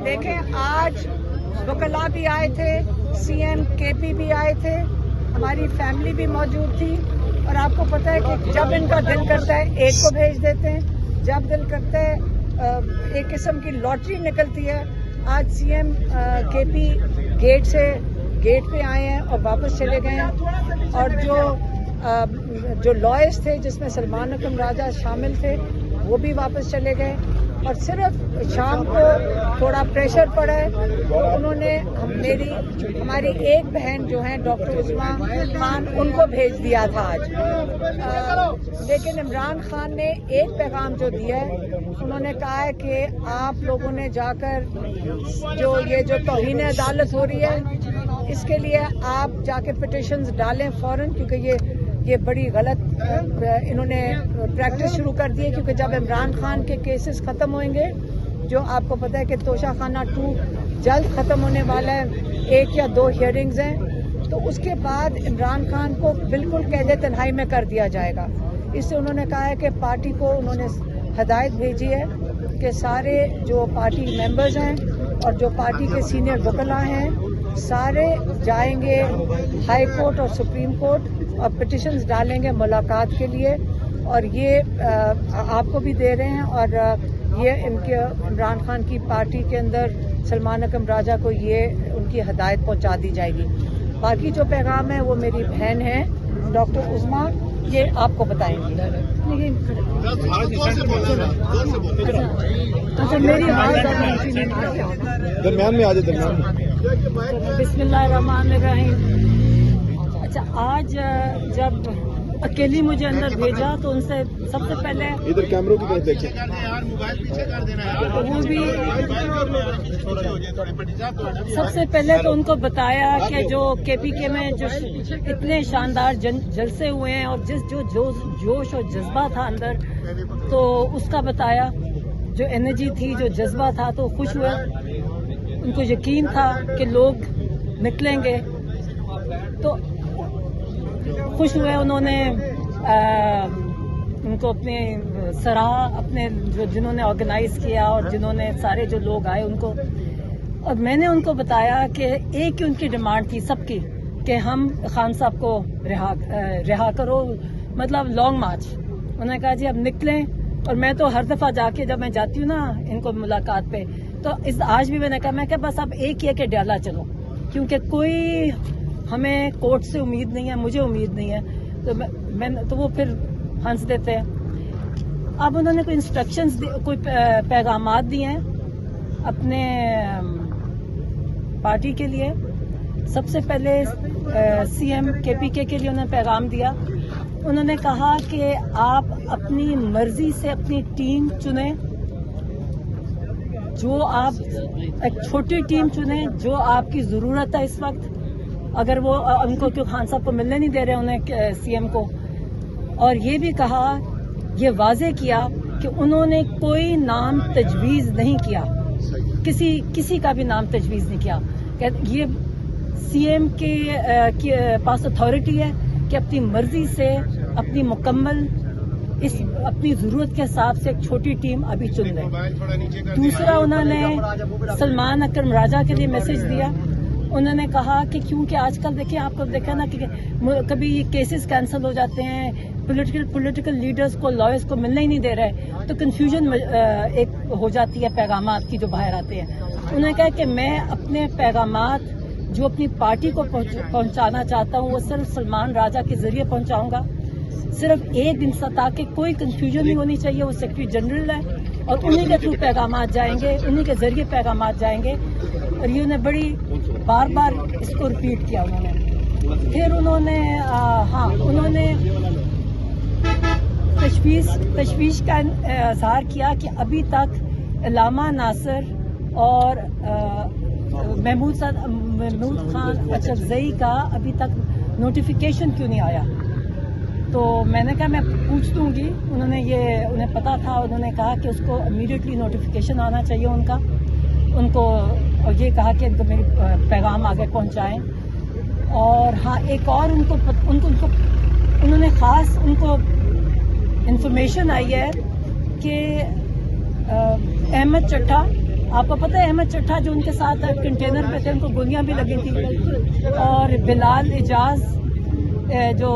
देखें आज वकला भी आए थे, सीएम केपी भी आए थे, हमारी फैमिली भी मौजूद थी। और आपको पता है कि जब इनका दिल करता है एक को भेज देते हैं, जब दिल करता है एक किस्म की लॉटरी निकलती है। आज सीएम केपी गेट पे आए हैं और वापस चले गए हैं। और जो लॉयर्स थे जिसमें सलमान अकरम राजा शामिल थे वो भी वापस चले गए। और सिर्फ शाम को थोड़ा प्रेशर पड़ा है तो उन्होंने हमारी एक बहन जो है डॉक्टर उस्मा खान उनको भेज दिया था आज। लेकिन इमरान खान ने एक पैगाम जो दिया है, उन्होंने कहा है कि आप लोगों ने जाकर जो तौहीन अदालत हो रही है इसके लिए आप जाके पिटिशंस डालें फौरन, क्योंकि ये बड़ी गलत इन्होंने प्रैक्टिस शुरू कर दी है। क्योंकि जब इमरान खान के केसेस खत्म होंगे, जो आपको पता है कि तोशाखाना 2 जल्द खत्म होने वाला है, 1 या 2 हियरिंग्स हैं, तो उसके बाद इमरान खान को बिल्कुल कैद तन्हाई में कर दिया जाएगा। इससे उन्होंने कहा है कि पार्टी को उन्होंने हदायत भेजी है कि सारे जो पार्टी मेंबर्स हैं और जो पार्टी के सीनियर वकला हैं सारे जाएंगे हाई कोर्ट और सुप्रीम कोर्ट और पिटिशंस डालेंगे मुलाकात के लिए। और ये आपको भी दे रहे हैं और ये इनके इमरान खान की पार्टी के अंदर सलमान अकरम राजा को ये उनकी हदायत पहुंचा दी जाएगी। बाकी जो पैगाम है वो मेरी बहन है डॉक्टर उस्मा, ये आपको बताएंगी। अच्छा मेरी दरमियान में आ जाए, दरमियान में। बिस्मिल्लाहिर्रहमानिर्रहीम। अच्छा आज जब अकेली मुझे अंदर भेजा तो उनसे सबसे पहले इधर कैमरों की तरफ देखें, वो भी सबसे पहले तो उनको बताया कि जो केपीके में जो इतने शानदार जलसे हुए हैं और जो जोश और जज्बा था अंदर, तो उसका बताया। जो एनर्जी थी, जो जज्बा था, तो खुश हुए। उनको यकीन था कि लोग निकलेंगे, तो खुश हुए। उन्होंने उनको अपने सराहा, अपने जिन्होंने ऑर्गेनाइज किया और जिन्होंने सारे जो लोग आए उनको। और मैंने उनको बताया कि एक ही उनकी डिमांड थी सबकी कि हम खान साहब को रिहा करो, मतलब लॉन्ग मार्च। उन्होंने कहा जी अब निकलें। और मैं तो हर दफ़ा जाके जब मैं जाती हूँ ना इनको मुलाकात पे, तो आज भी मैं कहा बस अब एक ही है कि डाला चलो, क्योंकि कोई हमें कोर्ट से उम्मीद नहीं है, मुझे उम्मीद नहीं है। तो वो फिर हंस देते हैं। अब उन्होंने कोई इंस्ट्रक्शंस कोई पैगामात दिए हैं अपने पार्टी के लिए। सबसे पहले सीएम केपीके के लिए उन्होंने पैगाम दिया। उन्होंने कहा कि आप अपनी मर्जी से अपनी टीम चुने, जो आप एक छोटी टीम चुने जो आपकी ज़रूरत है इस वक्त। अगर वो उनको क्यों खान साहब को मिलने नहीं दे रहे उन्हें सीएम को। और ये भी कहा, ये वाजे किया कि उन्होंने कोई नाम तजवीज़ नहीं किया, किसी का भी नाम तजवीज़ नहीं किया। ये सीएम के पास अथॉरिटी है कि अपनी मर्जी से अपनी मुकम्मल अपनी ज़रूरत के हिसाब से एक छोटी टीम अभी चुन ले। दूसरा, उन्होंने सलमान अकरम राजा के लिए मैसेज दिया। उन्होंने कहा कि क्योंकि आजकल देखिए, आपको देखा ना कि कभी केसेस कैंसिल हो जाते हैं, पॉलिटिकल लीडर्स को, लॉयर्स को मिलने ही नहीं दे रहे, तो कंफ्यूजन एक हो जाती है पैगामात की जो बाहर आते हैं। उन्होंने कहा कि मैं अपने पैगामात जो अपनी पार्टी को पहुंचाना चाहता हूं वो सिर्फ सलमान राजा के जरिए पहुंचाऊंगा, सिर्फ एक दिन से, ताकि कोई कंफ्यूजन नहीं होनी चाहिए। वो सेक्रेटरी जनरल है और उन्हीं के थ्रू पैगामात जाएंगे, उन्हीं के जरिए पैगामात जाएंगे। और ये उन्हें बड़ी बार बार इसको रिपीट किया उन्होंने। फिर उन्होंने उन्होंने तशवीश का इजहार किया कि अभी तक इलामा नासिर और महमूद खान अचरजई का अभी तक नोटिफिकेशन क्यों नहीं आया। तो मैंने कहा मैं पूछ दूंगी। उन्हें पता था। उन्होंने कहा कि उसको इमीडिएटली नोटिफिकेशन आना चाहिए उनको, और ये कहा कि इनको मेरी पैगाम आगे पहुंचाएं। और हाँ, एक और उन्होंने ख़ास उनको इंफॉर्मेशन आई है कि अहमद चट्टा آپ کو پتہ ہے احمد چٹھا جو ان کے ساتھ کنٹینر پہ تھے ان کو گولیاں بھی لگی تھی، اور بلال اعجاز جو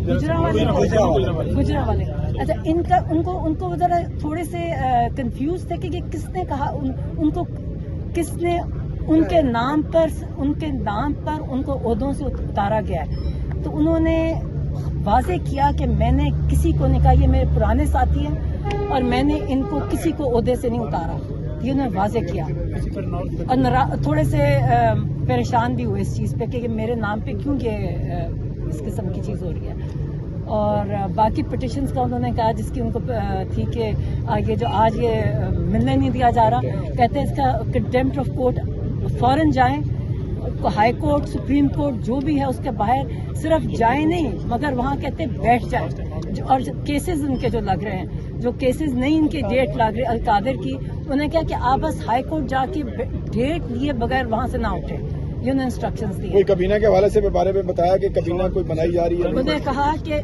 گجرا والے، اچھا ان کو ذرا تھوڑے سے کنفیوز تھے کہ یہ کس نے کہا، ان کو کس نے ان کے نام پر ان کو عہدوں سے اتارا گیا ہے. تو انہوں نے واضح کیا کہ میں نے کسی کو نہیں کہا، یہ میرے پرانے ساتھی ہیں اور میں نے ان کو کسی کو عہدے سے نہیں اتارا، یہ انہوں نے واضح کیا. اور تھوڑے سے پریشان بھی ہوئے اس چیز پہ کہ میرے نام پہ کیوں یہ اس قسم کی چیز ہو رہی ہے. اور باقی پٹیشنز کا انہوں نے کہا جس کی ان کو تھی کہ یہ جو آج یہ ملنے نہیں دیا جا رہا، کہتے ہیں اس کا کنٹیمپٹ آف کورٹ فوراً جائیں، ہائی کورٹ سپریم کورٹ جو بھی ہے اس کے باہر صرف جائیں نہیں مگر وہاں کہتے بیٹھ جائیں. اور کیسز ان کے جو لگ رہے ہیں، جو کیسز نہیں ان کی ڈیٹ لگ رہی القادر کی، انہوں نے کہا کہ آپ بس ہائی کورٹ جا کے ڈیٹ لیے بغیر وہاں سے نہ اٹھے. یہ انہوں نے انسٹرکشنز دیے. کوئی کابینہ کے حوالے سے بارے میں بتایا کہ کابینہ کوئی بنائی جا رہی ہے؟ انہوں نے کہا کہ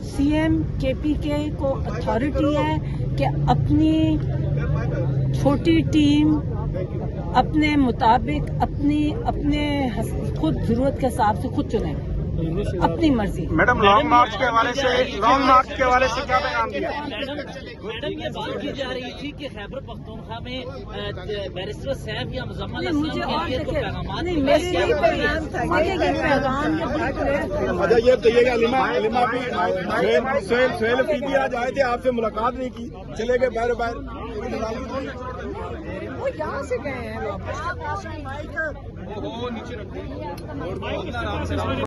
سی ایم KPK کو اتھارٹی ہے کہ اپنی چھوٹی ٹیم اپنے مطابق اپنے خود ضرورت کے حساب سے خود چنیں، اپنی مرضی. میڈم لانگ مارچ کے حوالے سے کیا پیغام دیا؟ میڈم یہ بات کی جا رہی تھی کہ خیبر پختونخوا میں بیرسٹر سیف یا مزمل نہیں میرے لیے پیغام تھا، یہ پیغام اچھا یہ بتائیے کہ علیمہ بھی سہیل افریدی آج آئے تھے، آپ سے ملاقات نہیں کی، چلے گئے باہر. وہ یہاں سے گئے ہیں.